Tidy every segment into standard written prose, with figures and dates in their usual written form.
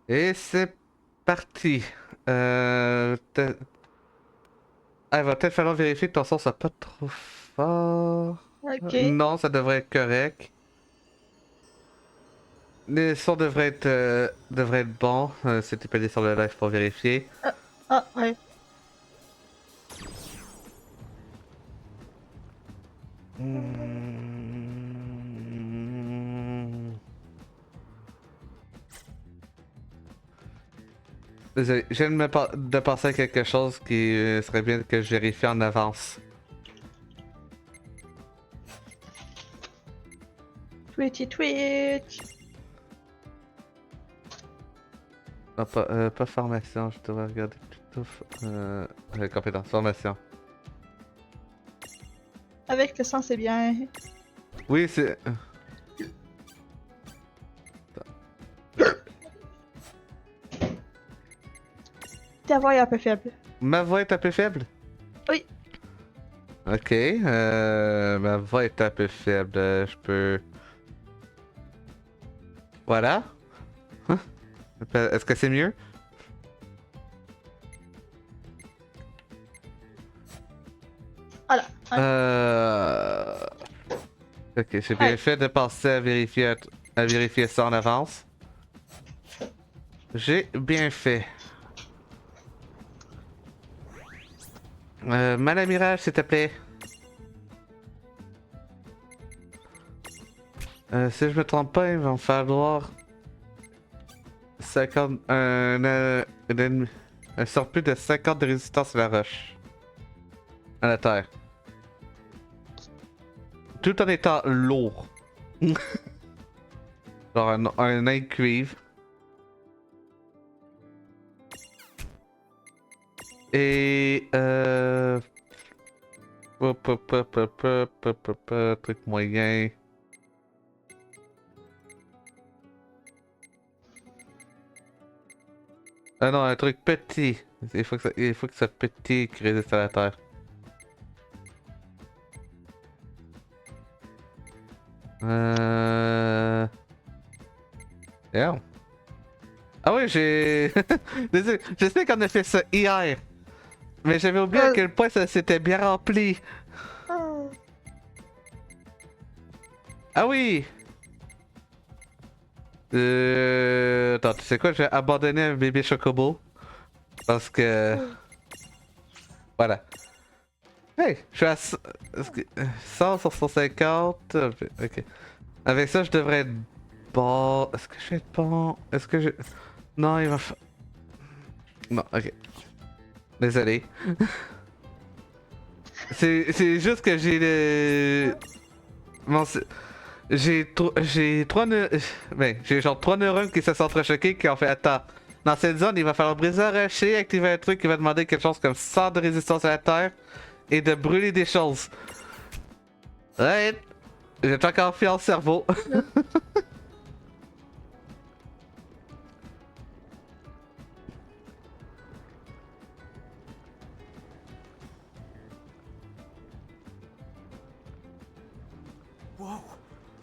Et c'est parti. Il va peut-être falloir vérifier que ton son soit pas trop fort. Ok. Non, ça devrait être correct. Les sons devraient être bons. Si tu peux aller sur le live pour vérifier. Ouais. Hmm. Désolé, je viens de penser à quelque chose qui serait bien que je vérifie en avance. Twitchy Twitch. Non, pas formation, je devrais regarder plutôt compétence, formation. Avec le sang, c'est bien. Oui, c'est. Ta voix est un peu faible. Ma voix est un peu faible? Oui. Ok, ma voix est un peu faible. Je peux. Voilà. Hein? Est-ce que c'est mieux? Voilà. Ouais. Euh... Ok, j'ai bien Ouais. fait de penser à vérifier ça en avance. J'ai bien fait. Madame Mirage, s'il te plaît. Si je me trompe pas, il va me falloir 50, un surplus de 50 de résistance à la roche. À la terre. Tout en étant lourd. Genre un nain de cuivre. Et truc moyen. Ah non, un truc petit. Il faut que ça soit petit qui résiste à la terre. Euh... Yeah. Ah oui, j'ai... Désolé, je sais qu'on a fait ça hier. Mais j'avais oublié à Euh, quel point ça s'était bien rempli. oh. Ah oui! Attends, tu sais quoi? Je vais abandonner un bébé chocobo. Parce que... Voilà. Hey, je suis à 100 sur 150. Ok. Avec ça, je devrais être bon. Est-ce que je vais être bon? Est-ce que je... Non, il va... Non, ok. Désolé. C'est juste que j'ai le... Bon, j'ai trois ben, j'ai genre trois neurones qui se sont entrechoqués qui ont fait attends. Dans cette zone, il va falloir briser un rocher, activer un truc qui va demander quelque chose comme 100 de résistance à la terre et de brûler des choses. Ouais, j'ai pas encore fait en cerveau. Whoa,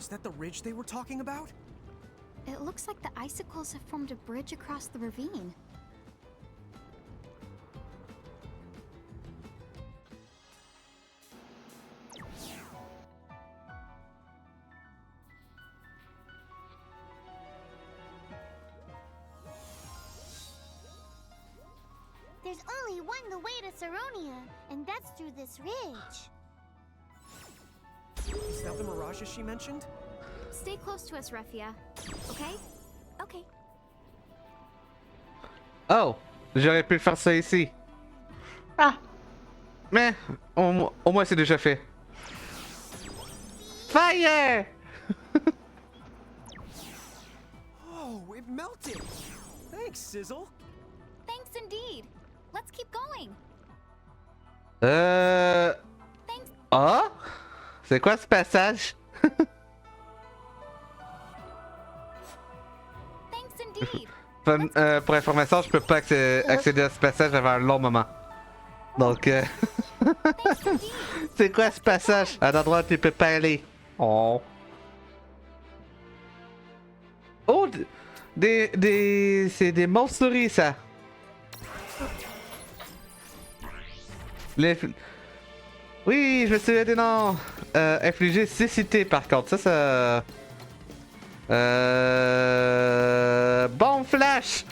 is that the ridge they were talking about? It looks like the icicles have formed a bridge across the ravine. There's only one way to Saronia, and that's through this ridge. Is that the mirages she mentioned? Stay close to us, Refia. Okay? Okay. Oh, j'aurais pu faire ça ici. Ah. Mais au moins c'est déjà fait. Fire! Oh, it melted! Thanks, Sizzle! Thanks indeed. Let's keep going. Thanks. Ah? C'est quoi ce passage? Thanks indeed. Pour information, je peux pas accéder à ce passage avant un long moment. Donc, Thanks indeed. c'est quoi ce passage? À l'endroit où tu peux pas aller. Oh. Oh, C'est des monstres-souris, ça. Les... Oui, je me souviens des noms. Infliger cécité, par contre. Ça... Bon flash!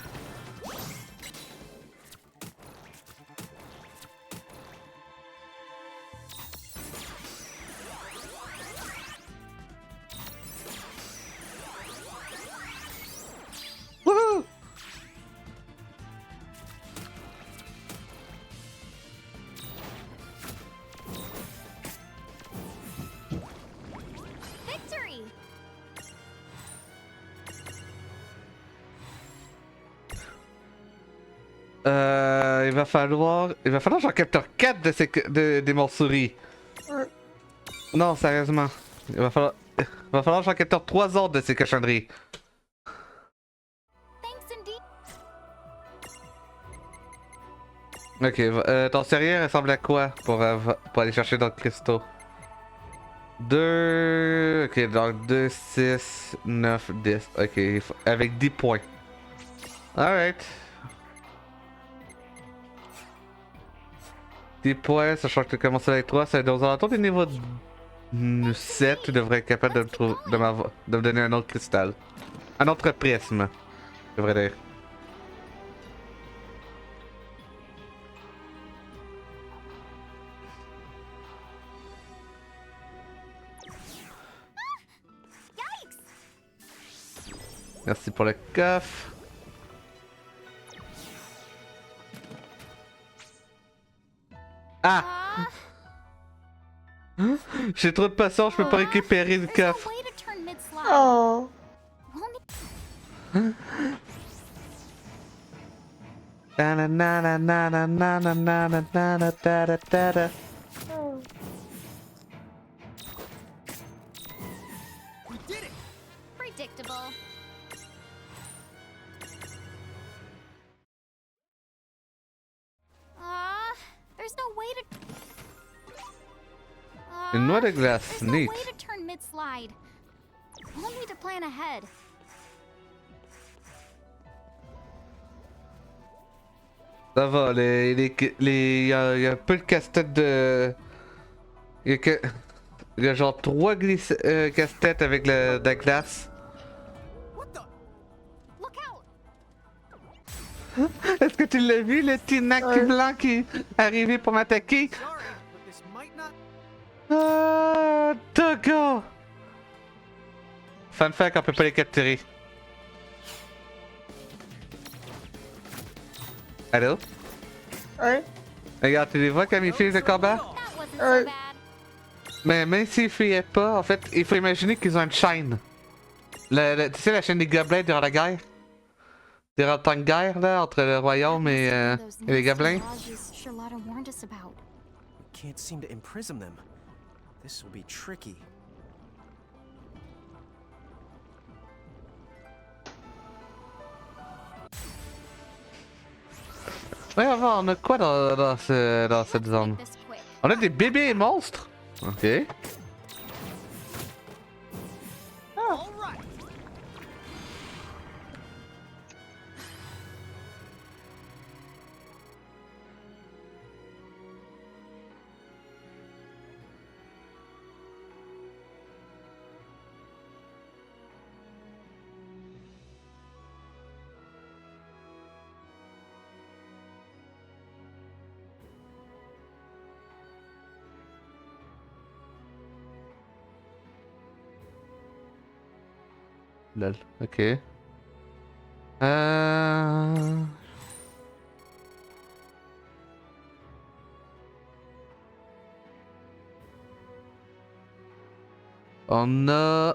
Wouhou! Victory! Il va falloir que j'en capture 4 de des monstres-souris. Ouais. Non, sérieusement. Il va falloir que j'en capture 3 autres de ces cochonneries. Thanks indeed. Ok, ton sérieux ressemble à quoi pour aller chercher dans le cristaux? 2... Ok, donc 2, 6, 9, 10. Ok, avec 10 points. Alright. 10 points, sachant que tu commences avec 3, ça va être aux alentours du niveau 7, tu devrais être capable de me donner un autre cristal. Un autre prisme, je devrais dire. Merci pour le coffre. Ah! J'ai trop de patience, je peux pas récupérer le There's no coffre. way to turn mid-slide. Oh. We'll need- Ta-na-na-na-na-na-na-na-na-na-na-na-na-na-na-na-na. We did it! Predictable. There's no way to. Une noix de glace, There's no neat. way to turn mid-slide. We'll need to plan ahead. Ça va, il y a un peu de casse-tête de... Il y a genre 3 casse-têtes avec de la glace. What the? Look out! Est-ce que tu l'as vu, le petit nac Ouais. blanc qui est arrivé pour m'attaquer? Sorry, but this might not. Ah, Togo! Fun fact, on peut pas les capturer. Allô? Ouais. Regarde, tu les vois comme ils filent le combat? That wasn't Ouais. so bad. Mais même s'ils fuyaient pas, en fait, il faut imaginer qu'ils ont une chaîne. Tu sais, la chaîne des gobelins durant la guerre? Durant le temps de guerre, là, entre le royaume et les gobelins? Lodges Charlotta warned us about. We can't seem to imprison them. This will be tricky. Ouais, on a quoi dans cette zone? This quick. On a des bébés monstres? Ok. All right. Lol, ok. Euh... On a...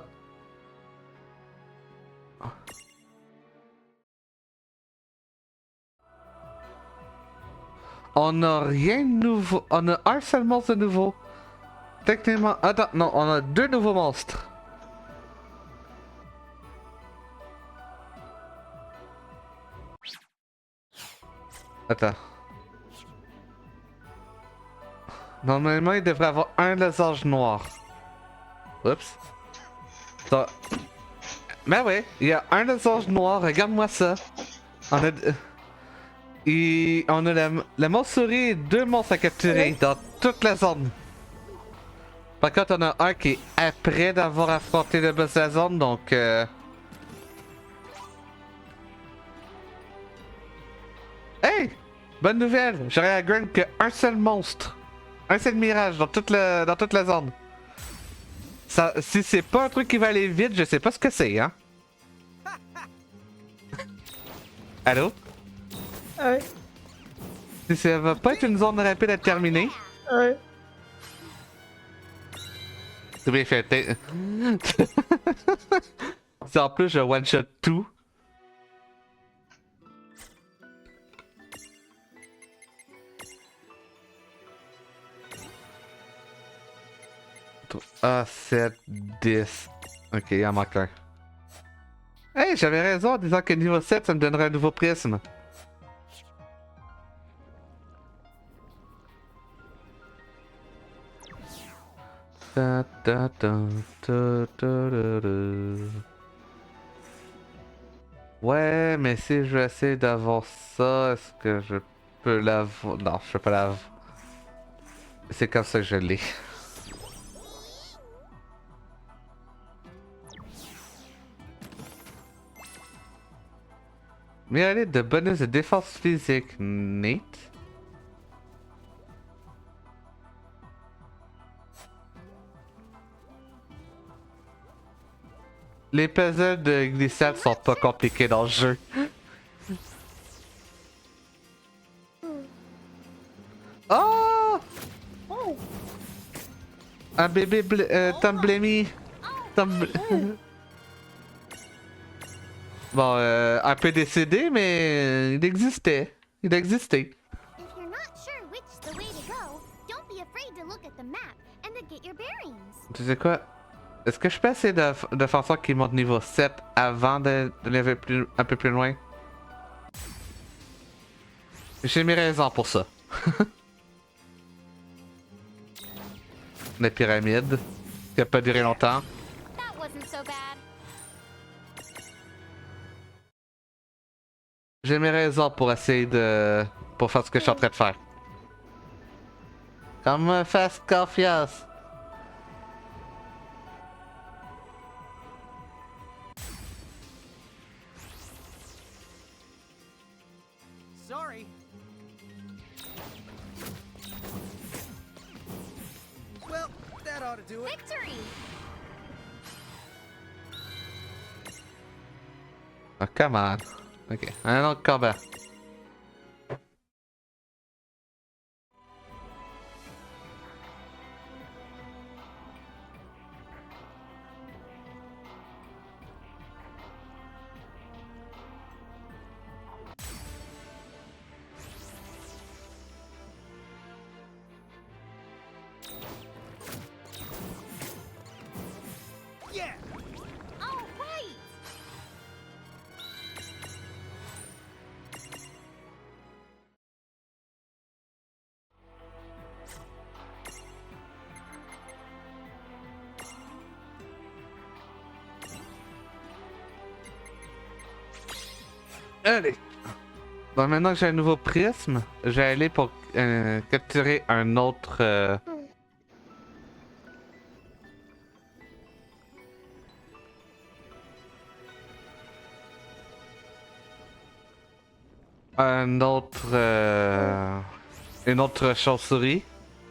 On a rien de nouveau. On a un seul monstre de nouveau. Techniquement... Attends, non, on a 2 nouveaux monstres. Attends. Normalement, il devrait avoir un losange noir. Oups. Ben ouais, il y a un des anges noirs, regarde-moi ça. On a... Et on a la monstre-souris et 2 monstres à capturer dans toute la zone. Par contre, on a un qui est après d'avoir affronté le boss de la zone, donc... Hey! Bonne nouvelle! J'aurais à Grant qu'un seul monstre. Un seul mirage dans toute la zone. Ça, si c'est pas un truc qui va aller vite, je sais pas ce que c'est, hein? Allô? Ouais. Si ça va pas être une zone rapide à terminer. Ouais. C'est bien fait. Si en plus je one-shot tout. Ah, 7, 10. Ok, il en manque un. Hey, j'avais raison en disant que niveau 7, ça me donnerait un nouveau prisme. Ta, ta, ta, ta, ta, ta, ta. Ouais, mais si je vais essayer d'avoir ça, est-ce que je peux l'avoir? Non, je peux pas l'avoir. C'est comme ça que je l'ai. Mais allez, de bonus de défense physique, Nate. Les puzzles de glissade sont pas compliqués dans le jeu. Oh! Un bébé Tumblemie. Bon, un peu décédé, mais il existait. Il existait. If you're not sure which's the way to go, don't be afraid to look at the map and to get your bearings. Tu sais quoi? Est-ce que je peux essayer de faire en sorte qu'il monte niveau 7 avant d'aller un peu plus loin? J'ai mes raisons pour ça. La pyramide, qui a pas duré longtemps. That wasn't so bad. J'ai mes raisons pour essayer pour faire ce que je suis en train de faire. Comme Fast confiance. Sorry. Well, that ought to do it. Victory! Oh, come on. Ok, un autre combat. Yeah. All right! Allez. Bon, maintenant que j'ai un nouveau prisme, je vais aller pour capturer un autre... Un autre... Une autre chauve-souris.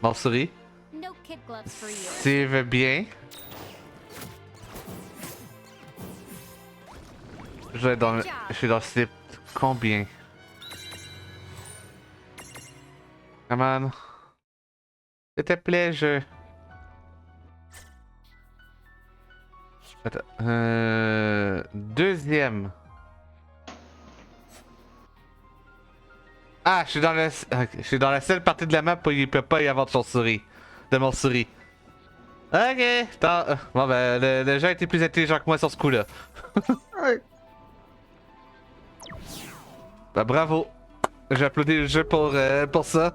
Monsouris. No kid gloves for you. S'il veut bien. Je suis dans le slip. Combien? Come on. S'il te plaît, je... Attends. Deuxième. Ah, je suis dans la seule partie de la map où il peut pas y avoir de chauve-souris. De monsouris. Ok. Bon ben, le jeu a été plus intelligent que moi sur ce coup-là. Ouais. Bah bravo. J'applaudis le jeu pour ça.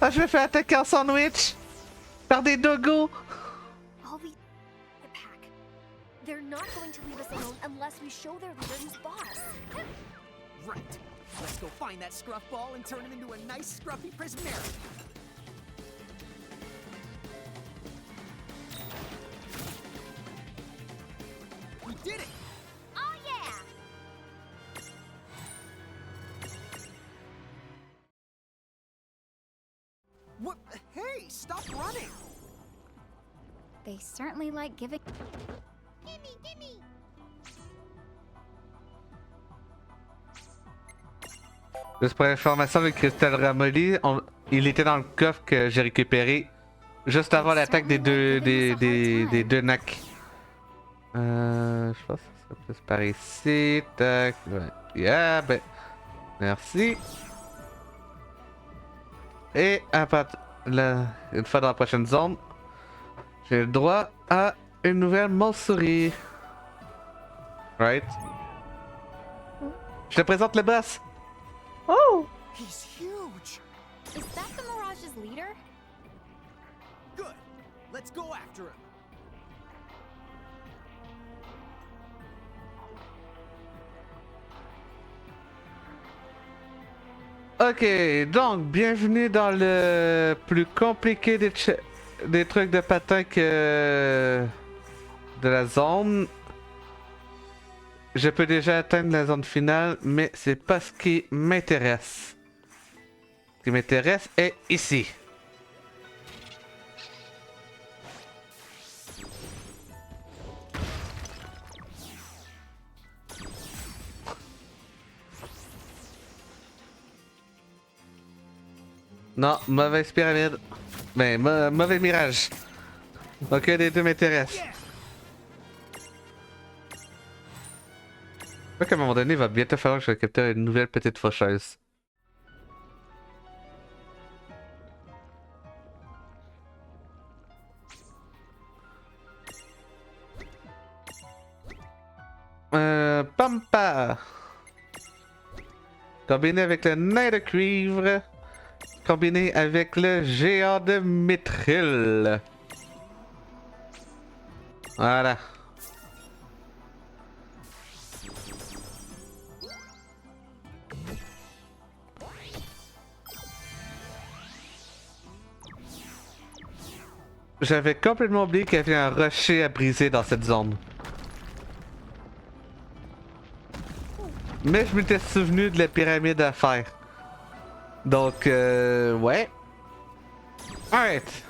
Ah, je me fais attaquer en sandwich par des dogos. All we... They're not going to leave us alone unless we show their leader who's boss. Right. Let's go find that scruff ball and turn him into a nice scruffy Prismarium. We did it! Oh yeah! What? Hey, stop running! They certainly like giving. Gimme, gimme! Juste pour information, le cristal ramolli, il était dans le coffre que j'ai récupéré juste avant l'attaque des deux Nacs. Je pense que ça serait plus par ici. Tac. Ouais. Yeah, ben. Merci. Et une fois dans la prochaine zone, j'ai le droit à une nouvelle monsouris. Right? Je te présente le boss! Oh! He's huge! Is that the Mirage's leader? Good! Let's go after him! Ok, donc bienvenue dans le plus compliqué des trucs de patin que de la zone. Je peux déjà atteindre la zone finale, mais c'est pas ce qui m'intéresse. Ce qui m'intéresse est ici. Non, mauvaise pyramide. Ben, mauvais mirage. Aucun des deux m'intéresse. Je crois qu'à un moment donné, il va bientôt falloir que je capture une nouvelle petite faucheuse. Pampa! Combiné avec le nain de cuivre. Combiné avec le géant de Mithril. Voilà. J'avais complètement oublié qu'il y avait un rocher à briser dans cette zone. Mais je m'étais souvenu de la pyramide à faire. Donc, ouais. Alright.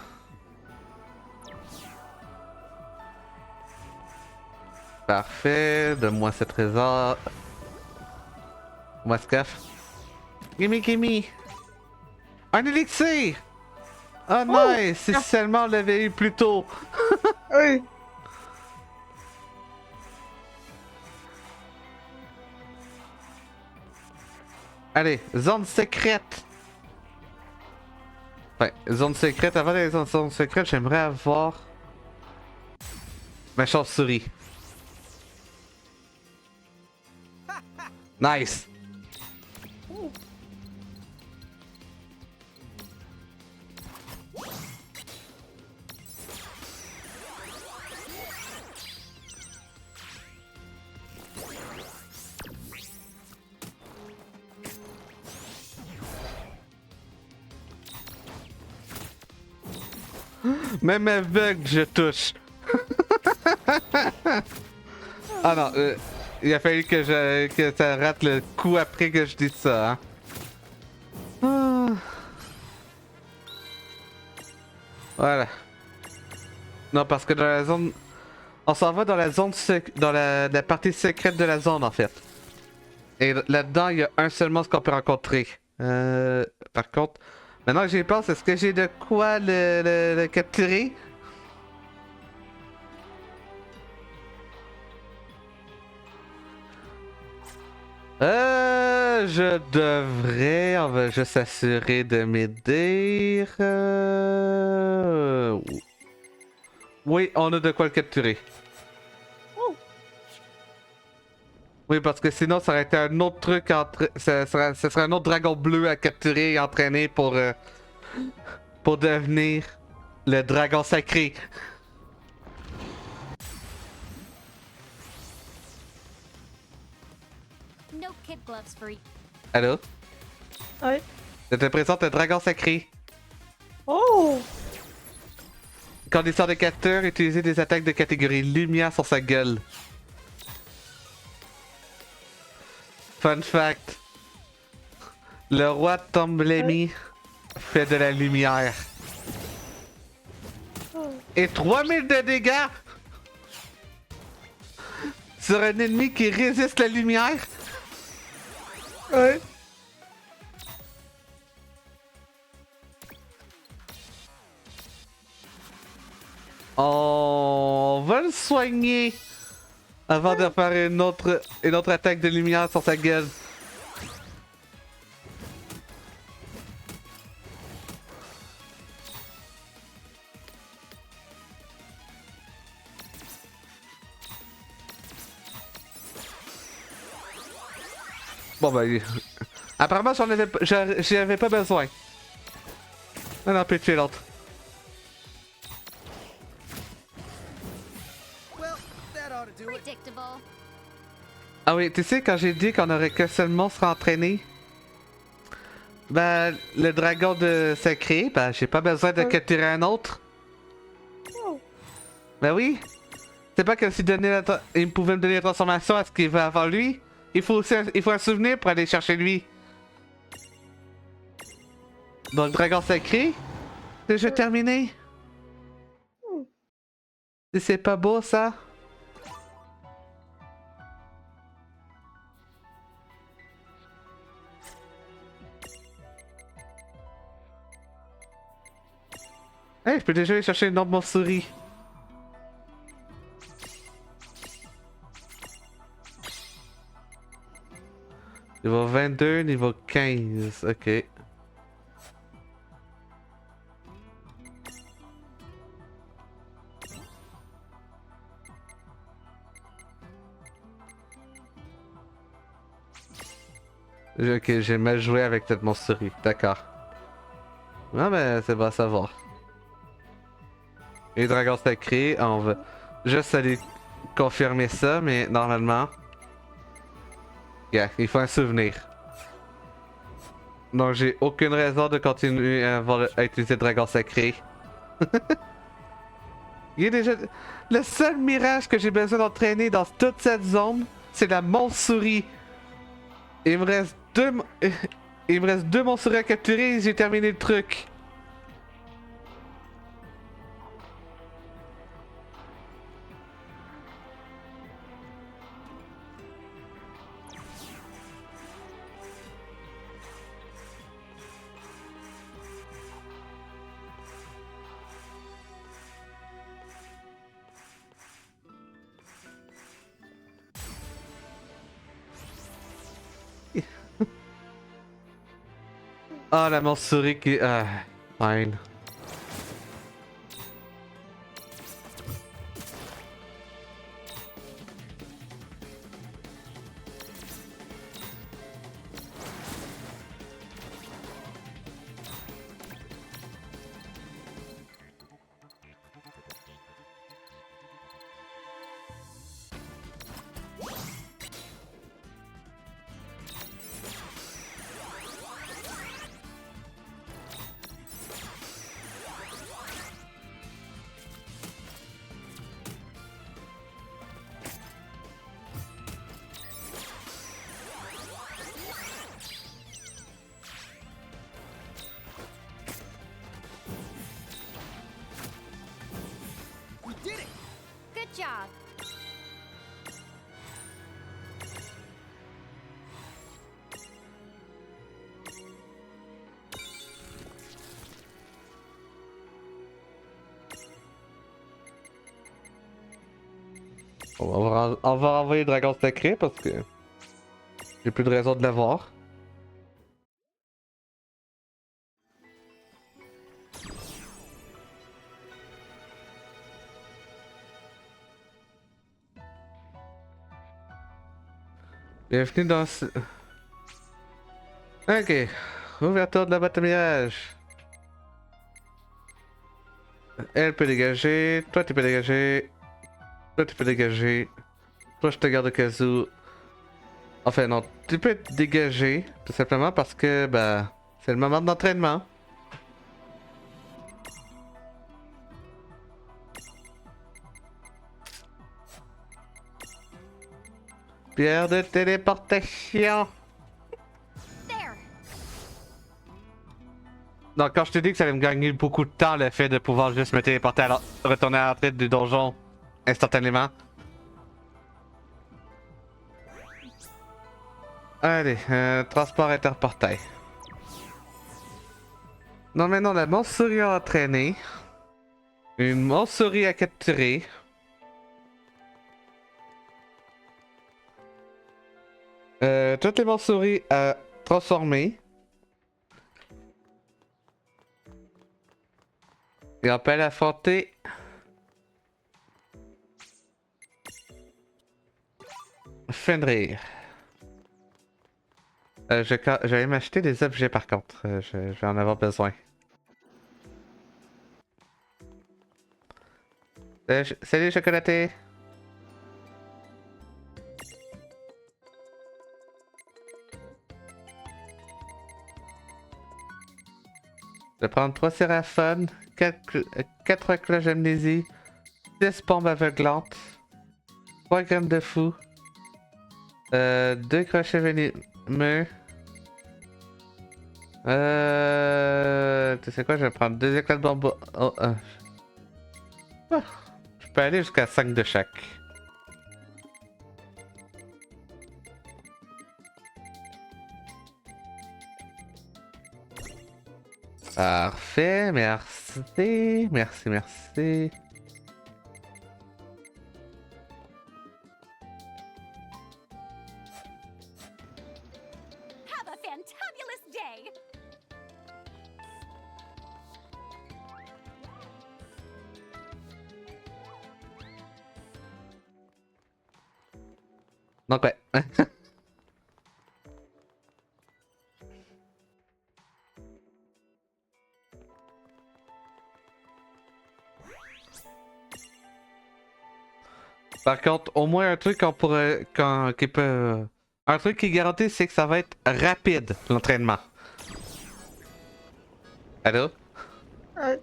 Parfait. Donne-moi ce trésor. Moi, Scaf. Gimme, gimme. Un élixir! Oh, nice! Si seulement on l'avait eu plus tôt. Oui! Allez, zone secrète. Enfin, zone secrète. Avant d'aller dans zone secrète, j'aimerais avoir ma chauve-souris. Nice. Même aveugle, je touche. Ah non, il a fallu que ça rate le coup après que je dise ça. Hein. Ah. Voilà. Non, parce que dans la zone... On s'en va dans la zone... dans la partie secrète de la zone, en fait. Et là-dedans, il y a un seul monstre qu'on peut rencontrer. Par contre... Maintenant que j'y pense, est-ce que j'ai de quoi le capturer? Je devrais... On va juste s'assurer de m'aider. Oui, on a de quoi le capturer. Oui, parce que sinon, ça aurait été un autre truc ce serait un autre dragon bleu à capturer et entraîner pour devenir le dragon sacré. No kid gloves for you. Allô? Oui. Je te présente un dragon sacré. Oh! Condition de capteur, utiliser des attaques de catégorie lumière sur sa gueule. Fun fact. Le roi Tomblemi fait de la lumière. Et 3000 de dégâts sur un ennemi qui résiste la lumière. Ouais. On va le soigner avant de faire une autre attaque de lumière sur sa gueule. Bon ben, apparemment j'en avais pas besoin. On a pu tuer l'autre. Well, that ought to do it. Predictable. Ah oui, tu sais, quand j'ai dit qu'on aurait que seul monstre à entraîner, ben, le dragon de sacré, ben, j'ai pas besoin de capturer un autre. Oh. Ben oui. C'est pas comme si il pouvait me donner la transformation à ce qu'il veut avant lui. Il faut un souvenir pour aller chercher lui. Donc, dragon sacré, c'est jeu terminé. C'est pas beau ça? Hey, je peux déjà aller chercher une autre monsouris. Niveau 22, niveau 15, ok. Ok, j'ai mal joué avec cette monsouris, d'accord. Non mais c'est bon à savoir. Les dragons sacrés, on va juste aller confirmer ça, mais normalement... Yeah, il faut un souvenir. Donc j'ai aucune raison de continuer à utiliser le dragon sacré. Il est déjà... Le seul mirage que j'ai besoin d'entraîner dans toute cette zone, c'est la monsouris. Il me reste deux monsouris à capturer et j'ai terminé le truc. Ah, la monsouris qui... Ah, fine. We did it! Good job. On va renvoyer le dragon sacré parce que j'ai plus de raison de l'avoir. Bienvenue dans ce... Ok. Ouverture de la boîte à mirage. Elle peut dégager. Toi tu peux dégager. Toi tu peux dégager. Toi je te garde au cas où. Enfin non, tu peux te dégager, tout simplement parce que, ben, c'est le moment d'entraînement. Pierre de téléportation. There. Donc quand je te dis que ça allait me gagner beaucoup de temps, le fait de pouvoir juste me téléporter retourner à l'entrée du donjon instantanément. Allez, transport interportail. Non, maintenant la monsouris à entraîner. Une monsouris à capturer. Toutes les monsouris à transformer. Et on peut aller affronter. Fenrir. Je vais m'acheter des objets par contre. Je vais en avoir besoin. Salut chocolaté! Je vais prendre 3 séraphones, 4 cloches d'amnésie, 10 bombes aveuglantes, 3 grammes de fou, 2 crochets venimeux. Tu sais quoi, je vais prendre 2 éclats de bombe. Oh, je peux aller jusqu'à 5 de chaque. Parfait, merci, merci. Have a fantabulous day. Donc ouais. Par contre, au moins un truc qu'on pourrait, qui peut, un truc qui est garanti, c'est que ça va être rapide l'entraînement. Allô? Ouais.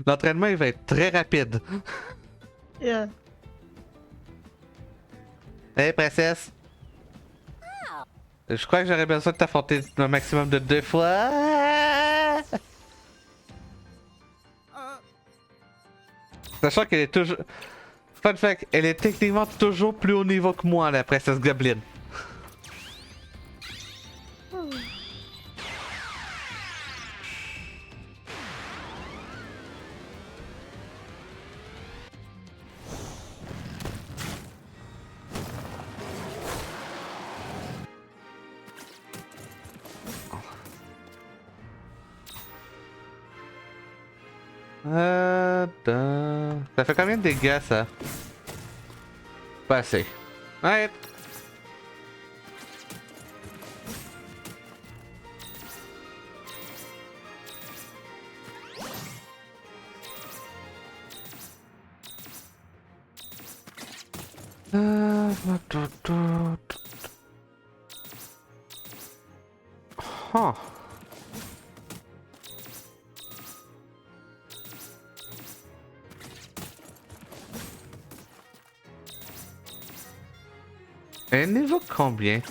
L'entraînement il va être très rapide. Yeah. Hey princesse. Je crois que j'aurais besoin de t'affronter un maximum de 2 fois. Sachant qu'elle est toujours... Fun fact, elle est techniquement toujours plus haut niveau que moi, la princesse Goblin. Ça fait combien de dégâts ça? Pas assez. Ouais. Huh. Et niveau combien?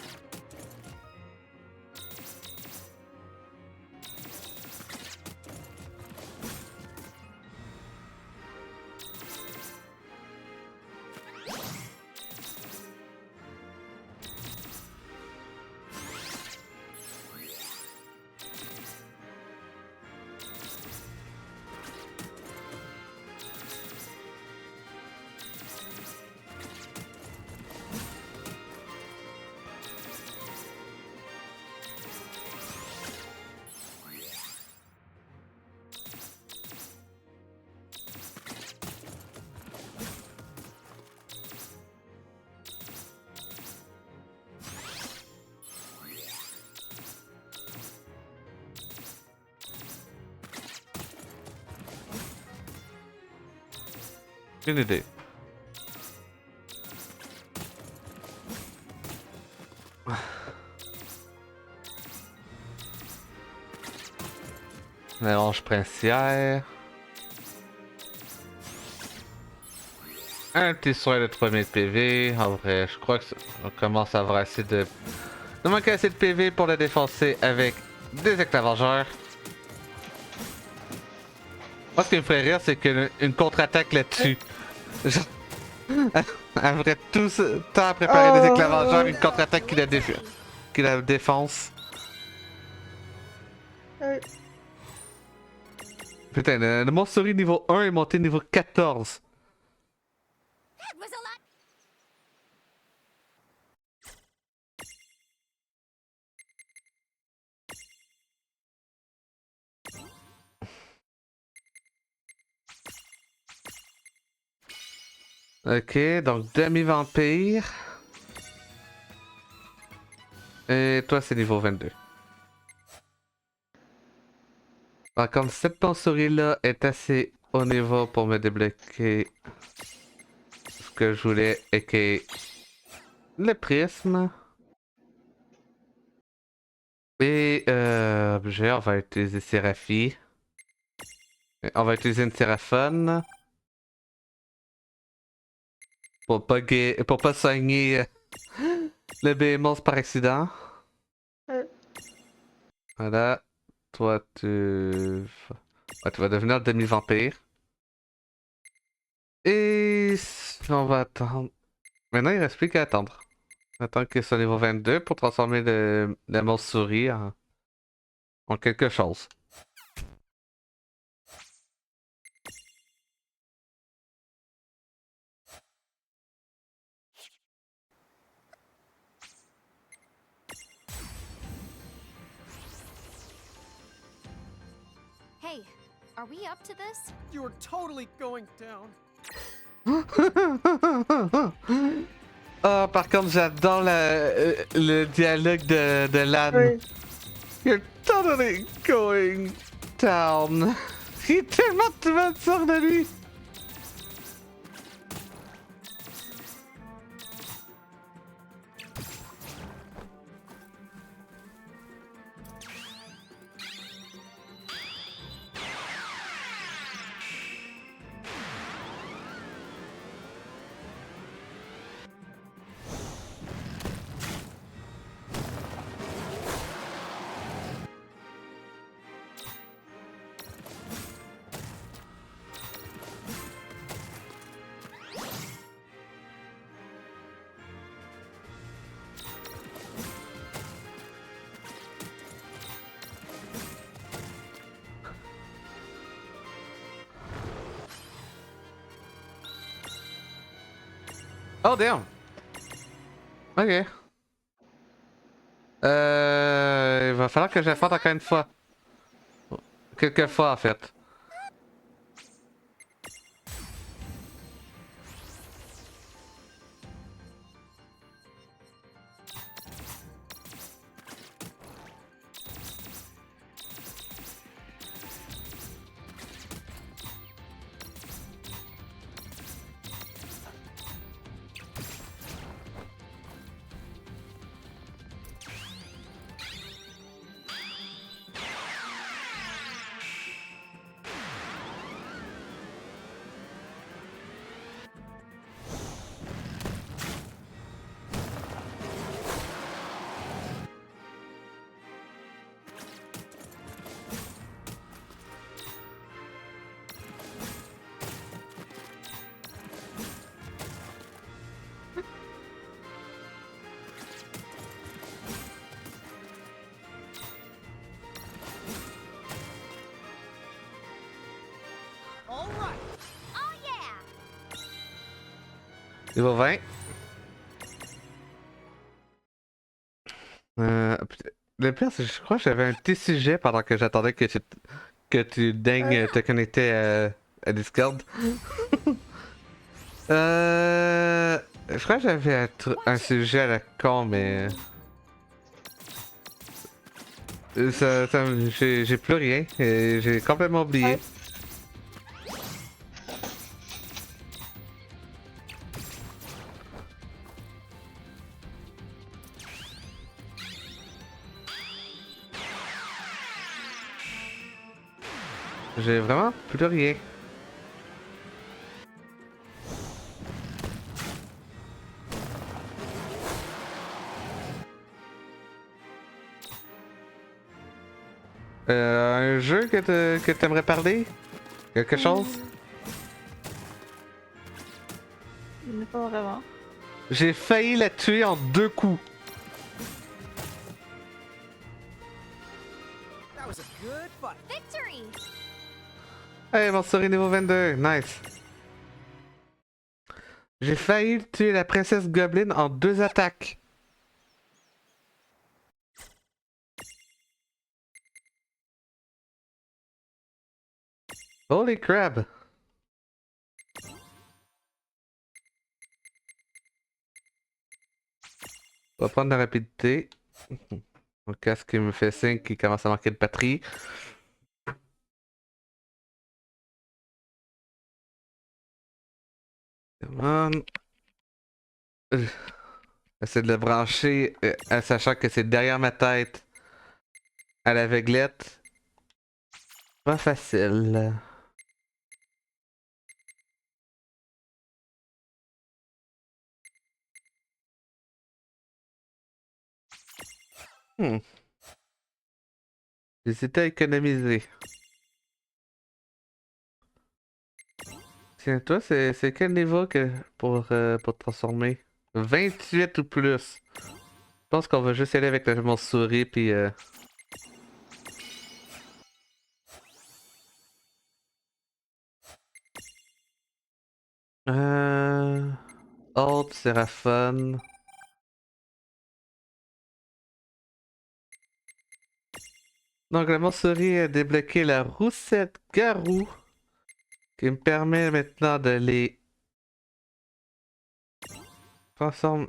Une idée. Mélange princière. Un petit soin de 3000 PV. En vrai, je crois que on commence à avoir assez de... Il manque assez de PV pour le défoncer avec des éclavageurs. Moi, ce qui me ferait rire, c'est qu'une contre-attaque là-dessus. Genre, après tout ce temps à préparer des éclavageurs, une contre-attaque qui la défonce. Putain, le Montsouris niveau 1 est monté niveau 14. That was a lot. Ok, donc demi-vampire. Et toi, c'est niveau 22. Par contre, cette Montsouris-là est assez haut niveau pour me débloquer ce que je voulais et qui est le prisme. Et objet, on va utiliser Séraphie. On va utiliser une Séraphone. Pour pas soigner le Behemoth par accident. Voilà. Toi, ouais, tu vas devenir demi-vampire. Et on va attendre. Maintenant, il reste plus qu'à attendre. Attendre qu'il soit niveau 22 pour transformer la Montsouris en quelque chose. Hey, are we up to this? You're totally going down. Ah, par contre, j'adore le dialogue de Lan. Oui. You're totally going down. Il est tellement sûr de lui. Oh damn. Ok. Il va falloir que j'affronte encore une fois. Quelques fois en fait. All right. Oh yeah. Niveau 20. Le pire, c'est que je crois que j'avais un petit sujet pendant que j'attendais que tu daignes te connecter à Discord. Je crois que j'avais un sujet à la con, mais... j'ai plus rien. J'ai complètement oublié. J'ai vraiment plus rien. Un jeu que t'aimerais parler? Quelque chose? Pas vraiment. J'ai failli la tuer en 2 coups. That was a good fight. Victory! Hey, mon souris niveau 22, nice. J'ai failli tuer la princesse Goblin en 2 attaques. Holy crab! On va prendre la rapidité. Mon casque qui me fait signe qui commence à manquer de batterie. Come on. J'essaie de le brancher en sachant que c'est derrière ma tête à l'aveuglette. Pas facile. J'hésitais à économiser. Tiens, toi, c'est quel niveau que pour transformer? 28 ou plus. Je pense qu'on va juste y aller avec mon souris puis Autre, Séraphone. Donc la souris a débloqué la roussette garou qui me permet maintenant de les transformer.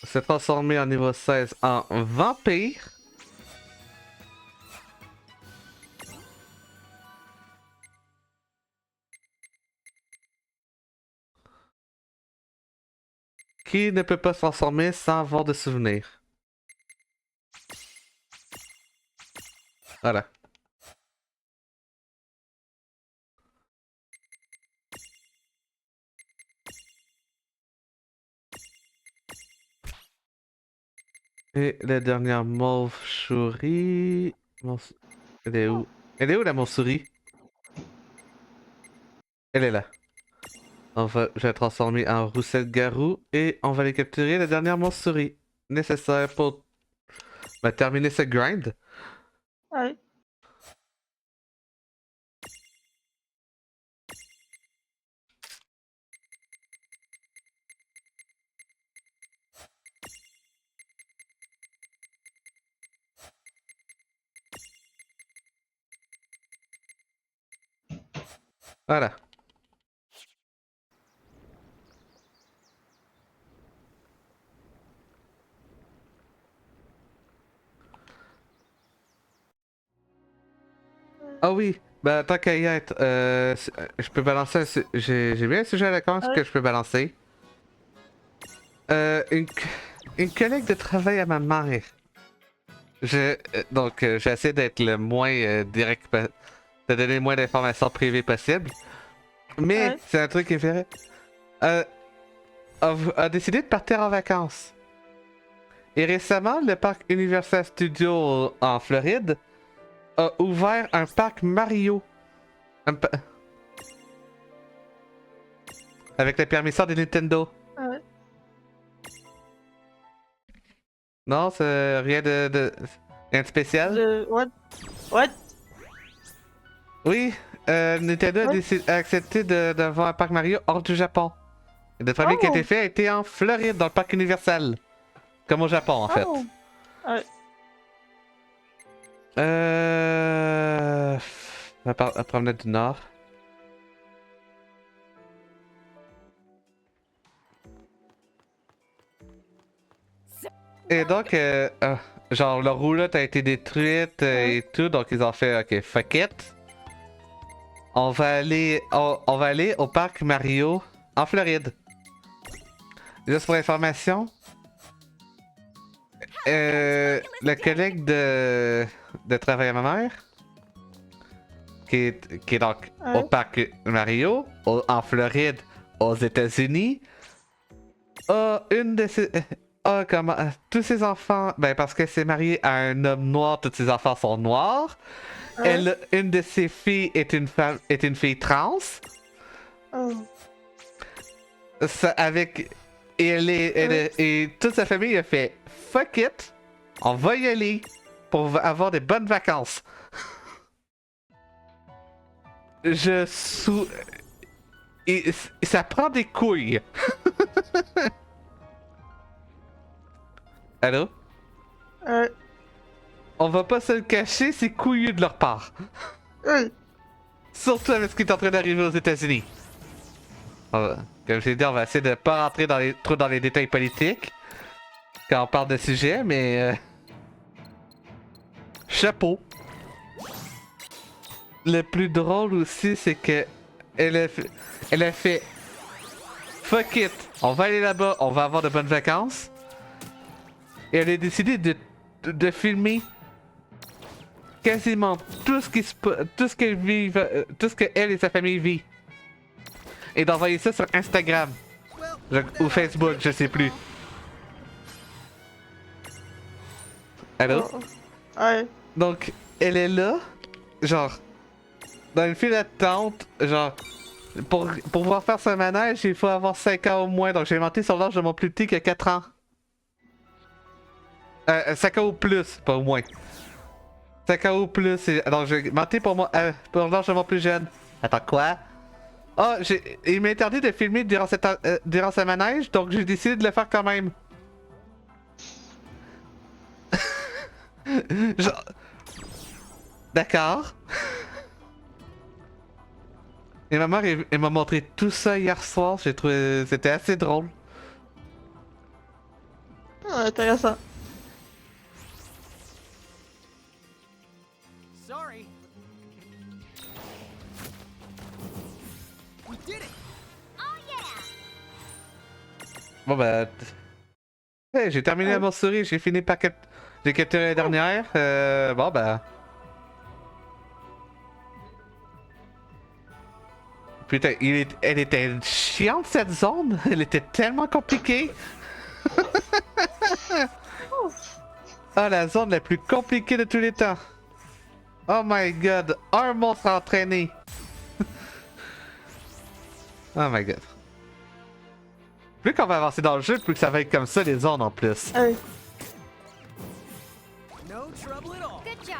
Se transformer en niveau 16 en vampire. Qui ne peut pas se transformer sans avoir de souvenirs. Voilà. Et la dernière mauve-souris... Elle est où? Elle est où la mauve-souris? Elle est là. Je vais la transformer en roussette-garou et on va aller capturer la dernière mauve-souris nécessaire pour terminer ce grind. Ouais. Voilà. Ah oui, bah tant qu'à y être, je peux balancer j'ai bien un sujet à la con Ouais. que je peux balancer. Une collègue de travail à ma mère. Donc j'essaie d'être le moins direct, de donner le moins d'informations privées possible. Mais Ouais. c'est un truc qui fait a décidé de partir en vacances. Et récemment, le parc Universal Studios en Floride a ouvert un parc Mario. Avec la permission de Nintendo. Ouais. Non, c'est rien rien de spécial. What? Oui, Nintendo a accepté d'avoir un parc Mario hors du Japon. Et le premier qui a été fait a été en Floride, dans le parc Universal. Comme au Japon, en fait. Ouais. La promenade du Nord. Et donc, genre, leur roulotte a été détruite et tout, donc ils ont fait, ok, fuck it. On va aller au parc Mario en Floride. Juste pour information, le collègue de travail à ma mère, qui est donc au parc Mario, en Floride, aux États-Unis, a une de ses. Tous ses enfants. Ben, parce qu'elle s'est mariée à un homme noir, tous ses enfants sont noirs. Une de ses filles est une fille trans. Oh. Et toute sa famille a fait fuck it, on va y aller pour avoir des bonnes vacances. Et ça prend des couilles. Allô? On va pas se le cacher, c'est couillu de leur part. Surtout avec ce qui est en train d'arriver aux États-Unis. Comme j'ai dit, on va essayer de pas rentrer trop dans les détails politiques quand on parle de sujet, mais chapeau. Le plus drôle aussi, c'est que elle a fait fuck it, on va aller là-bas, on va avoir de bonnes vacances. Et elle a décidé de filmer quasiment tout ce qu'elle vit, tout ce que elle et sa famille vivent. Et d'envoyer ça sur Instagram ou Facebook, je sais plus. Allô? Ouais. Donc, elle est là, genre, dans une file d'attente, genre, pour pouvoir faire ce manège, il faut avoir 5 ans au moins. Donc, j'ai inventé sur l'âge de mon plus petit qui a 4 ans. 5 ans ou plus, pas au moins. 5 ans ou plus. Donc, j'ai inventé pour l'âge de mon plus jeune. Attends, quoi? Ah, il m'a interdit de filmer durant ce manège, donc j'ai décidé de le faire quand même. Genre... D'accord. Et ma mère, elle m'a montré tout ça hier soir, j'ai trouvé... C'était assez drôle. Ah, intéressant. Sorry. We did it. Oh yeah! Bon bah... Hey, j'ai terminé la morcerie, j'ai fini par j'ai capturé la dernière. Bon bah... Putain, elle était chiante cette zone, elle était tellement compliquée. Ah, la zone la plus compliquée de tous les temps. Oh my god, un monstre entraîné. Oh my god. Plus qu'on va avancer dans le jeu, plus que ça va être comme ça les zones en plus. No trouble at all. Good job.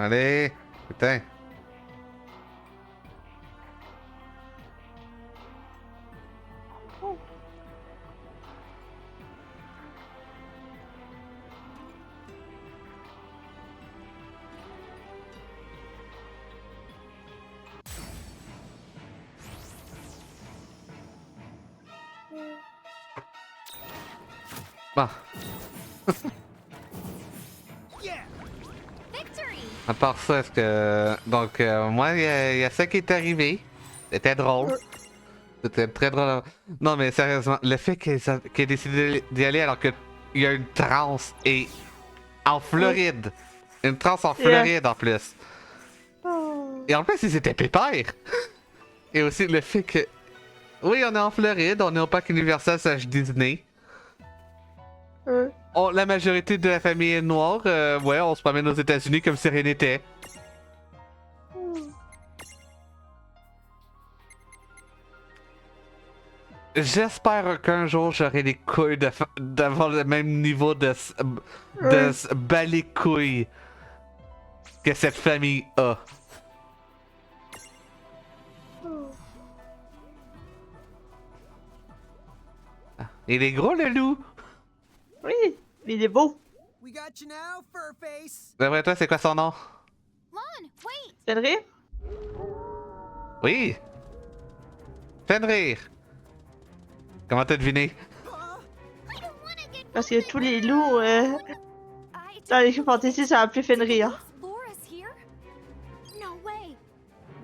Allez, putain. Bon. Yeah. Victory! À part ça, est-ce que... Donc, moi, il y a ça qui est arrivé. C'était drôle. C'était très drôle. Non, mais sérieusement, le fait qu'elle ait décidé d'y aller alors qu'il y a une transe et en Floride. Une transe en Floride en plus. Et en plus, ils étaient pépères. Et aussi le fait que... Oui, on est en Floride, on est au parc Universal /Disney. La majorité de la famille est noire. Ouais, on se promène aux États-Unis comme si rien n'était. J'espère qu'un jour j'aurai les couilles d'avoir le même niveau de se bas les couilles que cette famille a. Il est gros le loup! Oui, il est beau. We got you now, Furface. D'après toi, c'est quoi son nom? Lon, wait! Fenrir? Oui! Fenrir! Comment t'as deviné? I don't wanna get Parce que tous les loups I dans les jeux fantasy, ça appelé Fenrir. Laura's here? No way.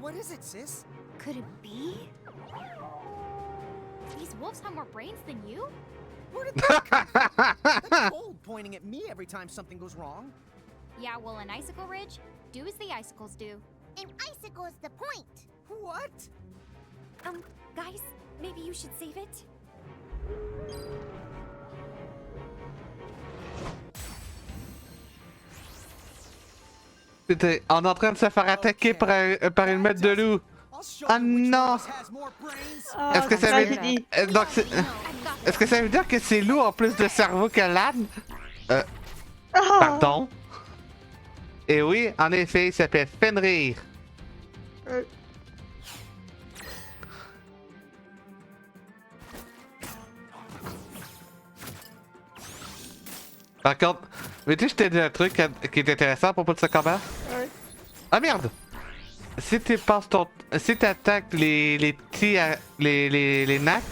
What is it, sis? Could it be? These wolves have more brains than you? Where did that come from? That cold pointing at me every time something goes wrong. Yeah, well, in Icicle Ridge, do as the icicles do. an icicle is the point. What? Guys, maybe you should save it? C'était- On est en train de se faire attaquer par une meute de loup. I'll show Ah you which non. one of us has more brains. Ah, Est-ce que ça veut tragédie. donc c'est- est-ce que ça veut dire que c'est loup en plus de cerveau que l'âne? Ah. Pardon? Et oui, en effet, il s'appelle Fenrir. Euh. Par contre, veux-tu que je t'ai dit un truc qui est intéressant à propos de ce combat? Ouais. Ah merde! Si tu passes ton. Si tu attaques les petits. Les nacs.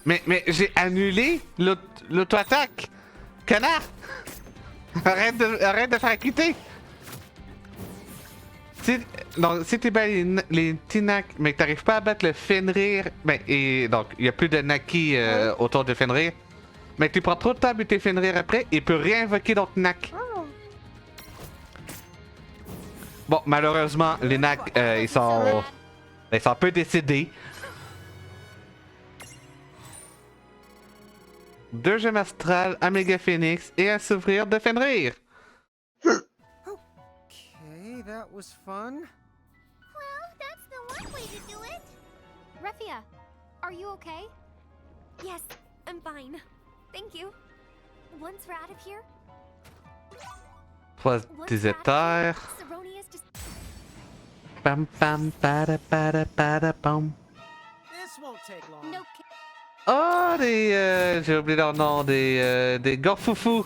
Mais j'ai annulé l'auto-attaque! Connard! Arrête de faire quitter! Donc, si tu bats les petits nacs, mais que t'arrives pas à battre le Fenrir. Ben, et donc, il y a plus de Naki autour de Fenrir. Mais que tu prends trop de temps à buter Fenrir après, il peut réinvoquer d'autres Nacs. Bon, malheureusement, les Nacs, ils sont un peu décédés. 2 gemmes astrales, un méga phoenix et un souvenir de Fenrir. Okay, that was fun. Well, that's the one way to do it. Refia, are you okay? Yes, I'm fine. Thank you. Once we're out of here, Trois déserteurs. Saronia's just Pam pam pada pada pada pam. This won't take long. No. Oh, j'ai oublié leur nom, des gorfoufous.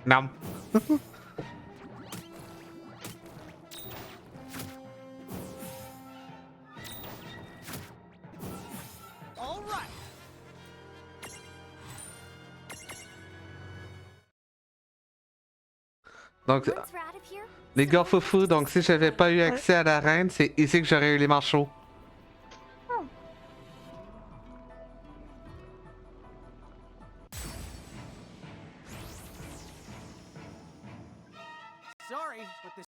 Non. All right. Donc, once we're out of here. les gorfoufous, donc si j'avais pas eu accès à l'arène, c'est ici que j'aurais eu les manchots. Sorry, but this